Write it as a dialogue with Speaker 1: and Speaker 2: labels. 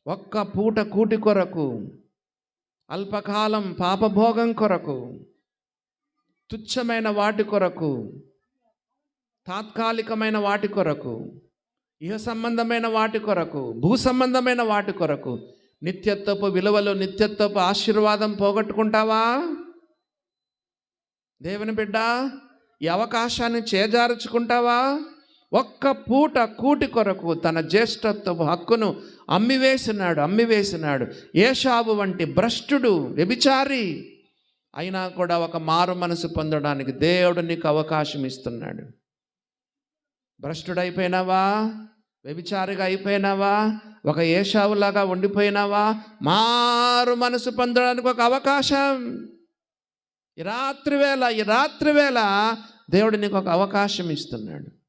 Speaker 1: ఒక్క పూట కూటి కొరకు, అల్పకాలం పాపభోగం కొరకు, తుచ్చమైన వాటి కొరకు, తాత్కాలికమైన వాటి కొరకు, ఇహ సంబంధమైన వాటి కొరకు, భూ సంబంధమైన వాటి కొరకు నిత్యత్వపు విలువలు, నిత్యత్వపు ఆశీర్వాదం పోగొట్టుకుంటావా? దేవుని బిడ్డ, ఈ అవకాశాన్ని చేజార్చుకుంటావా? ఒక్క పూట కూటి కొరకు తన జ్యేష్ఠత్వపు హక్కును అమ్మివేసినాడు. ఏషావు వంటి భ్రష్టుడు, వ్యభిచారి అయినా కూడా ఒక మారు మనసు పొందడానికి దేవుడు నీకు అవకాశం ఇస్తున్నాడు. భ్రష్టుడైపోయినావా? వ్యభిచారిగా అయిపోయినావా? ఒక ఏషావులాగా ఉండిపోయినావా? మారు మనసు పొందడానికి ఒక అవకాశం. ఈ రాత్రి వేళ దేవుడు నీకు ఒక అవకాశం ఇస్తున్నాడు.